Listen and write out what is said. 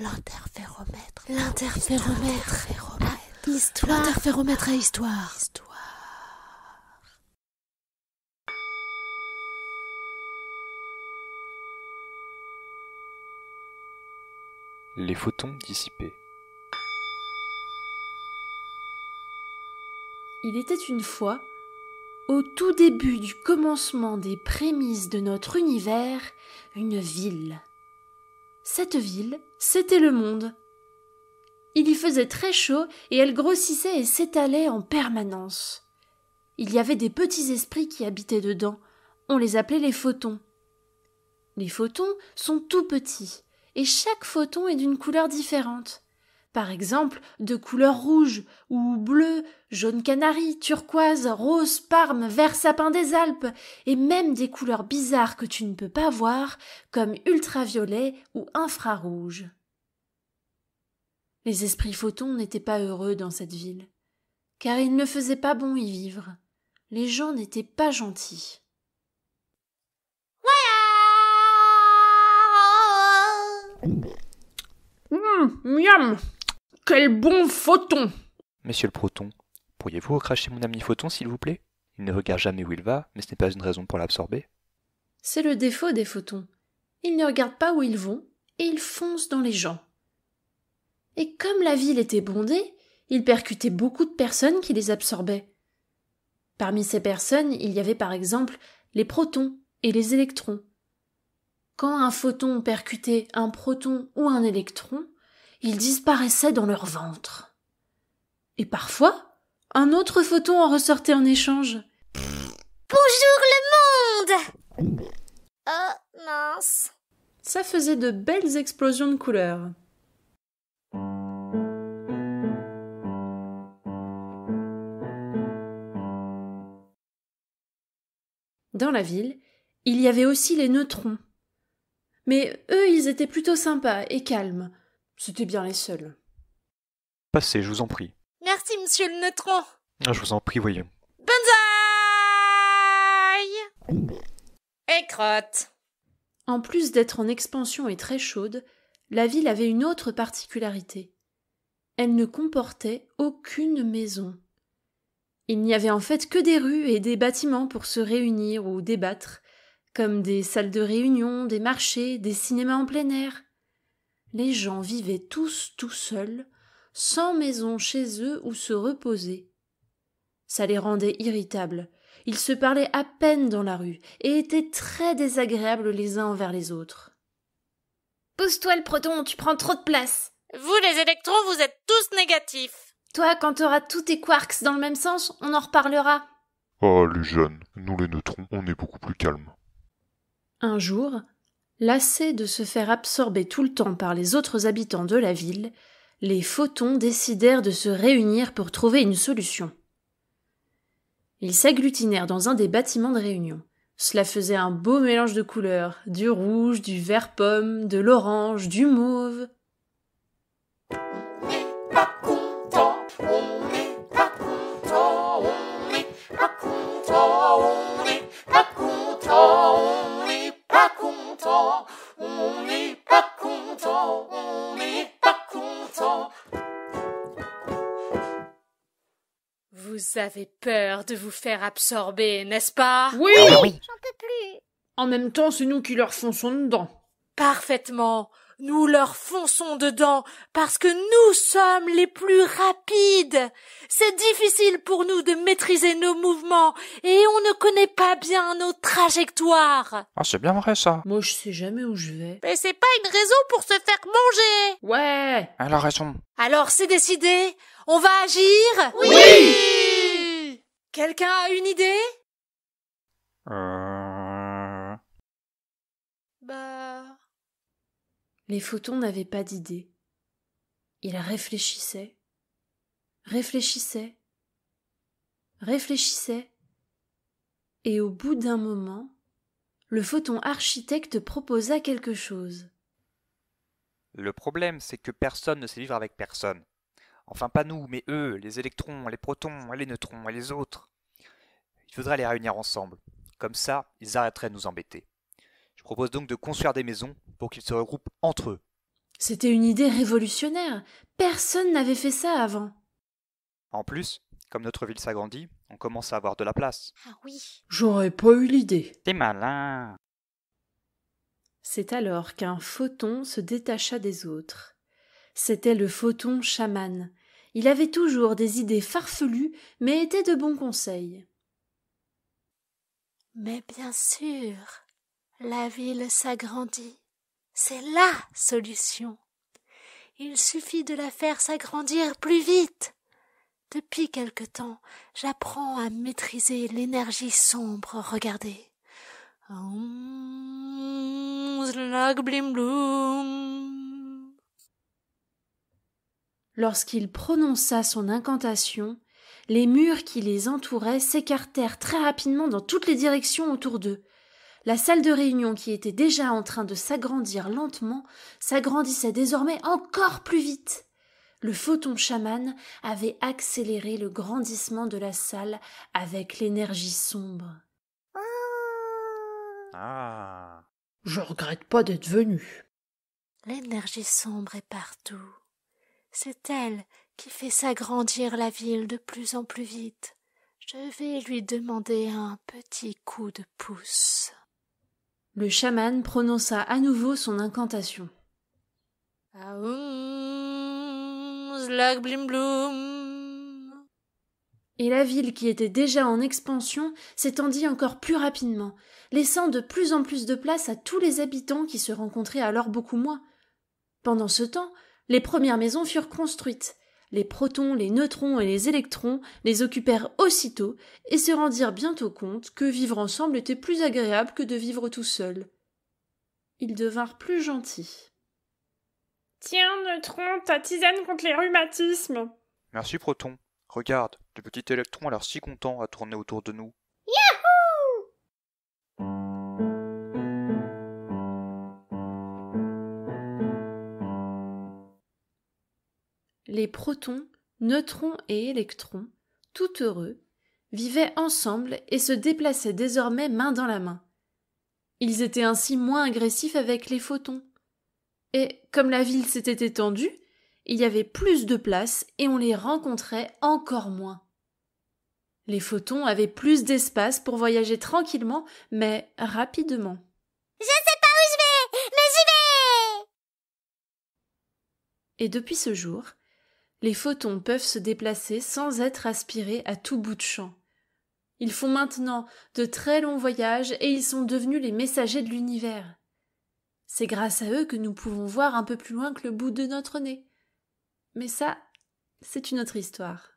L'interféromètre. Histoire. L'interféromètre à histoire. Les photons dissipés. Il était une fois, au tout début du commencement des prémices de notre univers, une ville. Cette ville, c'était le monde. Il y faisait très chaud et elle grossissait et s'étalait en permanence. Il y avait des petits esprits qui habitaient dedans. On les appelait les photons. Les photons sont tout petits et chaque photon est d'une couleur différente. Par exemple, de couleur rouge ou bleu, jaune canari, turquoise, rose, parme, vert sapin des Alpes, et même des couleurs bizarres que tu ne peux pas voir, comme ultraviolet ou infrarouge. Les esprits photons n'étaient pas heureux dans cette ville, car il ne faisait pas bon y vivre. Les gens n'étaient pas gentils. Miam! Quel bon photon! Monsieur le Proton, pourriez-vous recracher mon ami Photon, s'il vous plaît? Il ne regarde jamais où il va, mais ce n'est pas une raison pour l'absorber. C'est le défaut des photons. Ils ne regardent pas où ils vont et ils foncent dans les gens. Et comme la ville était bondée, ils percutaient beaucoup de personnes qui les absorbaient. Parmi ces personnes, il y avait par exemple les protons et les électrons. Quand un photon percutait un proton ou un électron, il disparaissait dans leur ventre. Et parfois, un autre photon en ressortait en échange. Bonjour le monde! Oh, mince. Ça faisait de belles explosions de couleurs. Dans la ville, il y avait aussi les neutrons. Mais eux, ils étaient plutôt sympas et calmes. C'était bien les seuls. Passez, je vous en prie. Merci, monsieur le neutron. Je vous en prie, voyons. Bonsaï! Et crotte. En plus d'être en expansion et très chaude, la ville avait une autre particularité. Elle ne comportait aucune maison. Il n'y avait en fait que des rues et des bâtiments pour se réunir ou débattre, comme des salles de réunion, des marchés, des cinémas en plein air. Les gens vivaient tous tout seuls, sans maison chez eux où se reposer. Ça les rendait irritables. Ils se parlaient à peine dans la rue et étaient très désagréables les uns envers les autres. Pousse-toi le proton, tu prends trop de place. Vous les électrons, vous êtes tous négatifs. Toi, quand t'auras tous tes quarks dans le même sens, on en reparlera. Oh, les jeunes, nous les neutrons, on est beaucoup plus calmes. Un jour, lassés de se faire absorber tout le temps par les autres habitants de la ville, les photons décidèrent de se réunir pour trouver une solution. Ils s'agglutinèrent dans un des bâtiments de réunion. Cela faisait un beau mélange de couleurs, du rouge, du vert pomme, de l'orange, du mauve. Vous avez peur de vous faire absorber, n'est-ce pas? Oui! J'en peux plus. En même temps, c'est nous qui leur fonçons dedans. Parfaitement. Nous leur fonçons dedans parce que nous sommes les plus rapides. C'est difficile pour nous de maîtriser nos mouvements et on ne connaît pas bien nos trajectoires. Ah, c'est bien vrai, ça. Moi, je sais jamais où je vais. Mais c'est pas une raison pour se faire manger. Ouais! Elle a raison. Alors c'est décidé. On va agir? Oui! Quelqu'un a une idée? Bah... Les photons n'avaient pas d'idée. Ils réfléchissaient, et au bout d'un moment, le photon architecte proposa quelque chose. Le problème, c'est que personne ne sait vivre avec personne. Enfin, pas nous, mais eux, les électrons, les protons, les neutrons et les autres. Il faudrait les réunir ensemble. Comme ça, ils arrêteraient de nous embêter. Je propose donc de construire des maisons pour qu'ils se regroupent entre eux. C'était une idée révolutionnaire. Personne n'avait fait ça avant. En plus, comme notre ville s'agrandit, on commence à avoir de la place. Ah oui. J'aurais pas eu l'idée. T'es malin. C'est alors qu'un photon se détacha des autres. C'était le photon chaman. Il avait toujours des idées farfelues, mais était de bons conseils. Mais bien sûr, la ville s'agrandit. C'est la solution. Il suffit de la faire s'agrandir plus vite. Depuis quelque temps, j'apprends à maîtriser l'énergie sombre. Regardez. Lorsqu'il prononça son incantation, les murs qui les entouraient s'écartèrent très rapidement dans toutes les directions autour d'eux. La salle de réunion, qui était déjà en train de s'agrandir lentement, s'agrandissait désormais encore plus vite. Le photon chaman avait accéléré le grandissement de la salle avec l'énergie sombre. Ah. Je regrette pas d'être venu. L'énergie sombre est partout. C'est elle qui fait s'agrandir la ville de plus en plus vite. Je vais lui demander un petit coup de pouce. Le chaman prononça à nouveau son incantation. Et la ville, qui était déjà en expansion, s'étendit encore plus rapidement, laissant de plus en plus de place à tous les habitants qui se rencontraient alors beaucoup moins. Pendant ce temps, les premières maisons furent construites. Les protons, les neutrons et les électrons les occupèrent aussitôt et se rendirent bientôt compte que vivre ensemble était plus agréable que de vivre tout seul. Ils devinrent plus gentils. Tiens, neutron, ta tisane contre les rhumatismes. Merci, Proton. Regarde, le petit électron a l'air si content à tourner autour de nous. Les protons, neutrons et électrons, tout heureux, vivaient ensemble et se déplaçaient désormais main dans la main. Ils étaient ainsi moins agressifs avec les photons. Et comme la ville s'était étendue, il y avait plus de place et on les rencontrait encore moins. Les photons avaient plus d'espace pour voyager tranquillement, mais rapidement. Je sais pas où je vais, mais j'y vais! Et depuis ce jour, les photons peuvent se déplacer sans être aspirés à tout bout de champ. Ils font maintenant de très longs voyages et ils sont devenus les messagers de l'univers. C'est grâce à eux que nous pouvons voir un peu plus loin que le bout de notre nez. Mais ça, c'est une autre histoire.